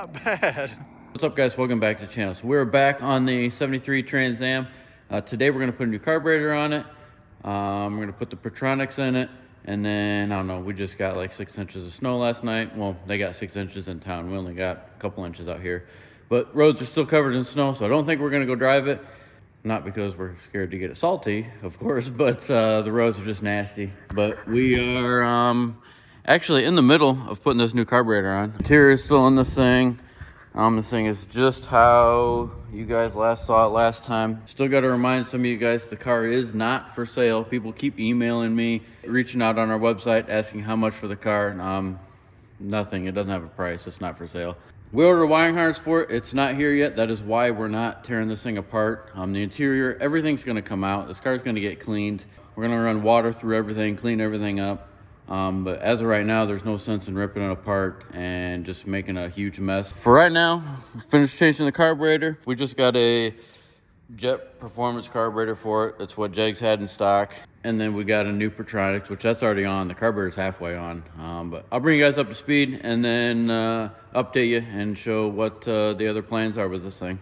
not bad. What's up, guys? Welcome back to the channel. So we're back on the 73 Trans Am. Today we're going to put a new carburetor on it. We're going to put the Pertronics in it. And then, I don't know, we just got like 6 inches of snow last night. Well, they got 6 inches in town. We only got a couple inches out here. But roads are still covered in snow, so I don't think we're going to go drive it. Not because we're scared to get it salty, of course, but the roads are just nasty. But we are actually in the middle of putting this new carburetor on. Interior is still in this thing. This thing is just how you guys last saw it last time. Still got to remind some of you guys, the car is not for sale. People keep emailing me, reaching out on our website, asking how much for the car. Nothing, it doesn't have a price, it's not for sale. We ordered a wiring harness for it, it's not here yet. That is why we're not tearing this thing apart. The interior, everything's gonna come out. This car's gonna get cleaned. We're gonna run water through everything, clean everything up. But as of right now, there's no sense in ripping it apart and just making a huge mess. For right now, finished changing the carburetor. We just got a Jet Performance carburetor for it. That's what Jegs had in stock. And then we got a new Pertronics, which that's already on. The carburetor's halfway on. But I'll bring you guys up to speed and then update you and show what the other plans are with this thing.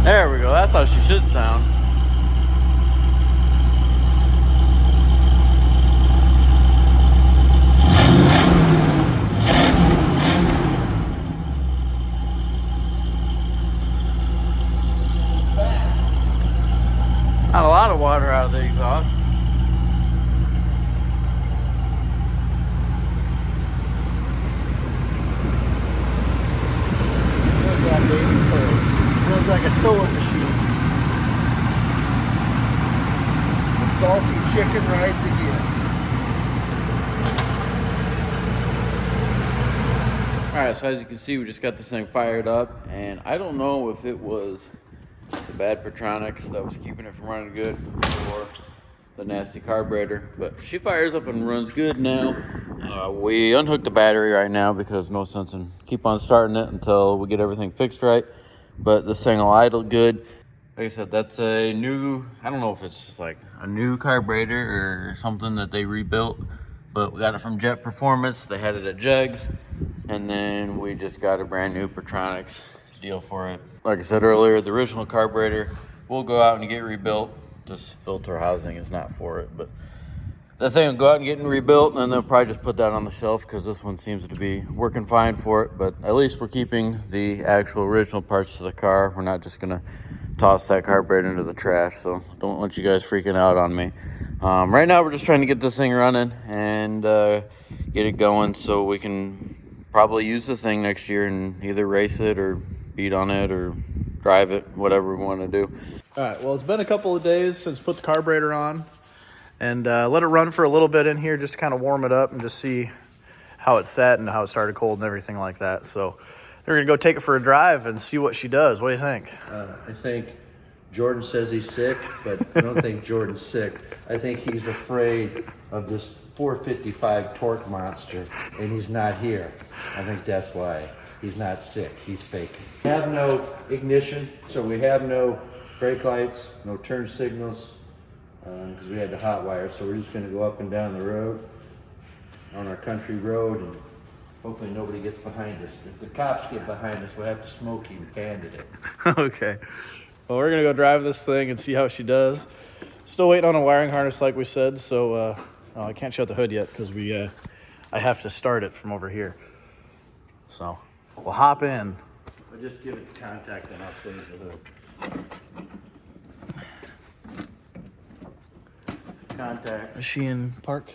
There we go, that's how she should sound. Not a lot of water out of the exhaust. Look at that baby curve. Runs like a sewing machine. The salty chicken rides again. Alright, so as you can see, we just got this thing fired up, and I don't know if it was the bad Pertronics that was keeping it from running good or the nasty carburetor, but she fires up and runs good now. We unhooked the battery right now because no sense in keep on starting it until we get everything fixed right. But this thing will idle good. Like I said, that's a new, I don't know if it's like a new carburetor or something that they rebuilt, but we got it from Jet Performance. They had it at Jegs, and then we just got a brand new Pertronics deal for it. Like I said earlier, the original carburetor will go out and get rebuilt. This filter housing is not for it, but that thing will go out and get rebuilt, and then they'll probably just put that on the shelf because this one seems to be working fine for it. But at least we're keeping the actual original parts of the car. We're not just gonna toss that carburetor into the trash, so don't want you guys freaking out on me. Right now we're just trying to get this thing running and get it going so we can probably use the thing next year and either race it or beat on it or drive it, whatever we want to do. All right, well, it's been a couple of days since put the carburetor on, and let it run for a little bit in here just to kind of warm it up and just see how it sat and how it started cold and everything like that. So we're going to go take it for a drive and see what she does. What do you think? I think Jordan says he's sick, but I don't think Jordan's sick. I think he's afraid of this 455 torque monster, and he's not here. I think that's why. He's not sick. He's faking. We have no ignition, so we have no brake lights, no turn signals, because we had the hot wire. So we're just going to go up and down the road on our country road, and hopefully nobody gets behind us. If the cops get behind us, we'll have to smoke you bandit it. Okay. Well, we're going to go drive this thing and see how she does. Still waiting on a wiring harness like we said, so I can't shut the hood yet because I have to start it from over here. So we'll hop in. I'll just give it the contact and I'll close the hood. Contact. Is she in park?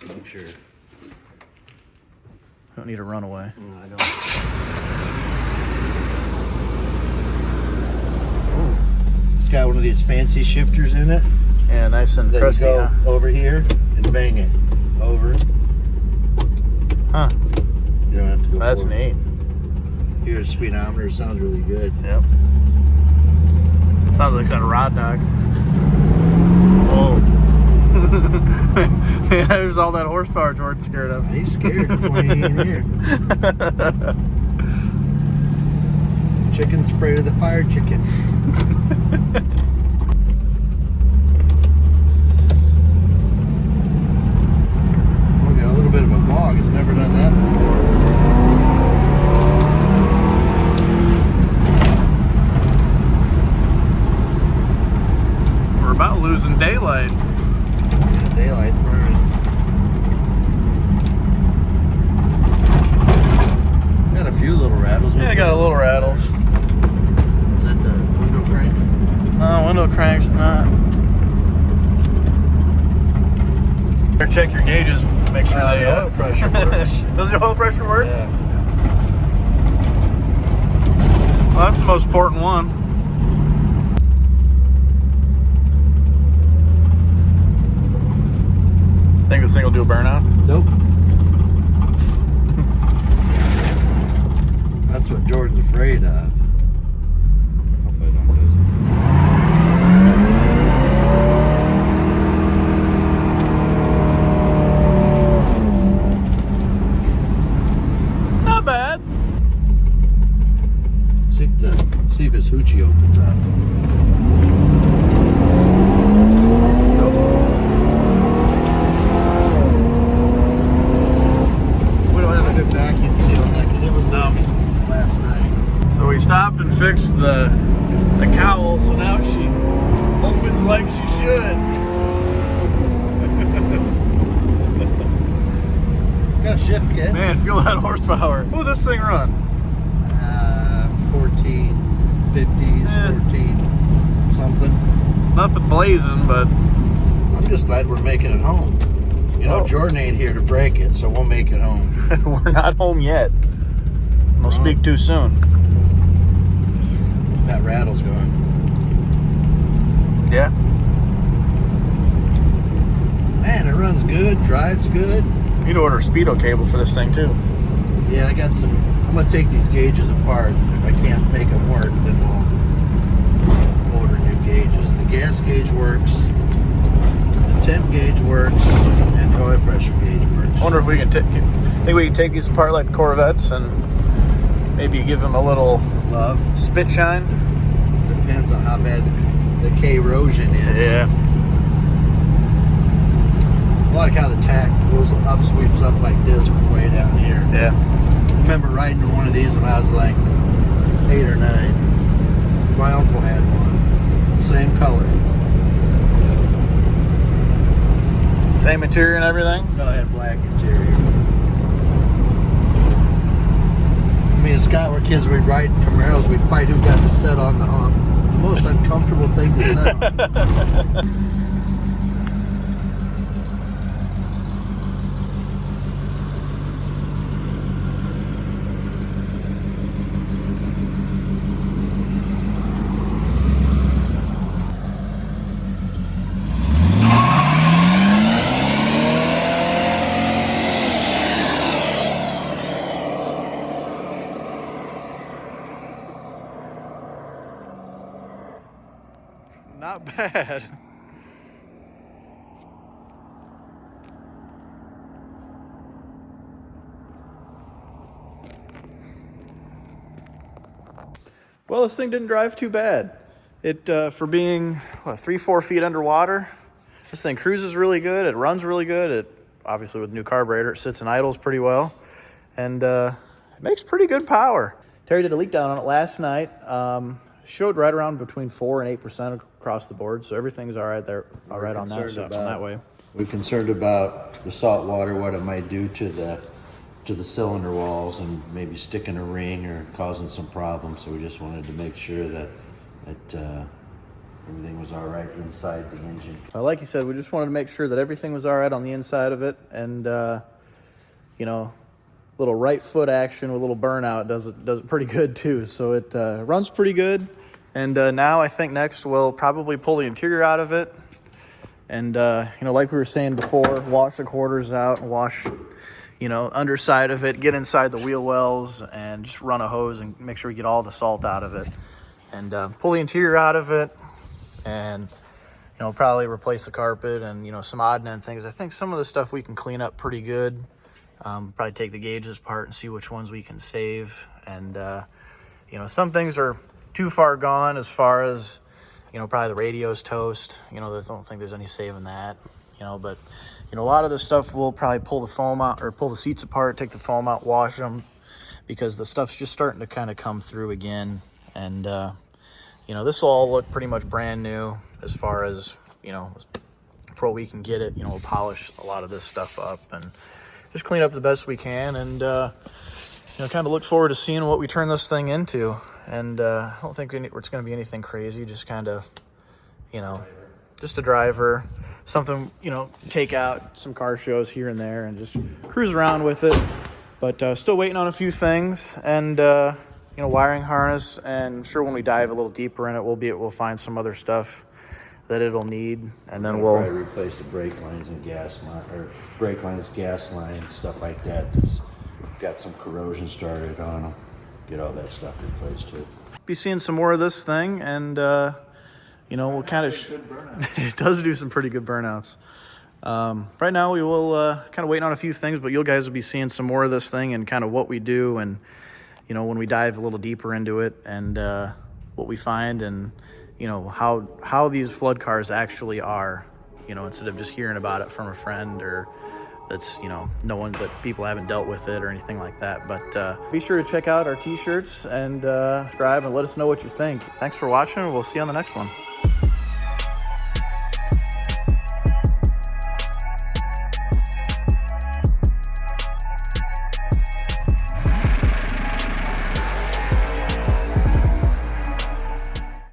Make sure. Don't need a runaway. No, I don't. It's got one of these fancy shifters in it. Yeah, nice and Then pressy, you go huh? over here and bang it. Over. Huh. You don't have to go That's forward. neat. Here's the speedometer. It sounds really good. Yep. Sounds like it's got a rod dog. Whoa. Yeah, there's all that horsepower Jordan's scared of. He's scared before he ain't here. Chicken's afraid of the fire chicken. We got a little bit of a bog. It's never done that before. We're about losing daylight. Yeah, daylight's burning. Got a few little rattles. Yeah, I got a little rattle. Is that the window crank? No, window crank's not. Better check your gauges. Make sure they The oil pressure works. Does the oil pressure work? Yeah. Well, that's the most important one. Think this thing will do a burnout? Nope. That's what Jordan's afraid of. Hopefully I don't lose it. Not bad. See if his hoochie opens up. Nope. We don't have a good vacuum seal on that because it was numb last night. So we stopped and fixed the cowl, so now she opens like she should. Got a shift kit. Man, feel that horsepower. What does this thing run? 14, 50s, 14, something. Nothing blazing, but I'm just glad we're making it home. You know, Jordan ain't here to break it, so we'll make it home. we're not home yet. We'll speak too soon. That rattle's going. Yeah. Man, it runs good, drives good. You need to order a speedo cable for this thing too. Yeah, I got some. I'm gonna take these gauges apart. If I can't make them work, then we'll order new gauges. The gas gauge works, the temp gauge works, and the oil pressure gauge works. I wonder if we can think we can take these apart like the Corvettes and maybe give them a little Love. spit shine. Depends on how bad the corrosion is. Yeah. I like how the tack goes up, sweeps up like this from way down here. Yeah. I remember riding one of these when I was like 8 or 9. My uncle had one. Same color. Same interior and everything? No, it had black interior. Me and Scott were kids, we'd ride Camaros, we'd fight who got to sit on the hump. The most uncomfortable thing to sit on. Not bad. Well, this thing didn't drive too bad. It, for being, what, 3-4 feet underwater, this thing cruises really good. It runs really good. It, obviously with new carburetor, it sits and idles pretty well. And it makes pretty good power. Terry did a leak down on it last night. Showed right around between 4 and 8% across the board. So everything's all right there, all right on that stuff, on that way. We're concerned about the salt water, what it might do to the cylinder walls and maybe sticking a ring or causing some problems. So we just wanted to make sure that everything was all right inside the engine. Well, like you said, we just wanted to make sure that everything was all right on the inside of it. And, you know, little right foot action with a little burnout does it pretty good too. So it runs pretty good. And now I think next we'll probably pull the interior out of it. And, you know, like we were saying before, wash the quarters out and wash, you know, underside of it, get inside the wheel wells and just run a hose and make sure we get all the salt out of it. And pull the interior out of it and, you know, probably replace the carpet and, you know, some odd end things. I think some of the stuff we can clean up pretty good. Probably take the gauges apart and see which ones we can save. And, you know, some things are too far gone as far as, you know, probably the radio's toast. You know, I don't think there's any saving that, you know, but, you know, a lot of this stuff we'll probably pull the foam out or pull the seats apart, take the foam out, wash them because the stuff's just starting to kind of come through again. And, you know, this will all look pretty much brand new as far as, you know, pro we can get it. You know, we'll polish a lot of this stuff up and just clean up the best we can. And, you know, kind of look forward to seeing what we turn this thing into. And I don't think it's going to be anything crazy, just kind of, you know, just a driver, something, you know, take out some car shows here and there and just cruise around with it. But still waiting on a few things and, you know, wiring harness. And I'm sure when we dive a little deeper in it, we'll find some other stuff that it'll need. And then we'll probably replace the brake lines and gas line, or brake lines, gas lines, stuff like that. That's got some corrosion started on them. Get all that stuff replaced too. be seeing some more of this thing, and you know, we'll kind of it does do some pretty good burnouts. Right now we will kind of waiting on a few things, but you guys will be seeing some more of this thing and kind of what we do, and you know, when we dive a little deeper into it, and what we find, and you know, how these flood cars actually are, you know, instead of just hearing about it from a friend or that's, you know, no one, that people haven't dealt with it or anything like that. But be sure to check out our t-shirts and subscribe and let us know what you think. Thanks for watching. We'll see you on the next one.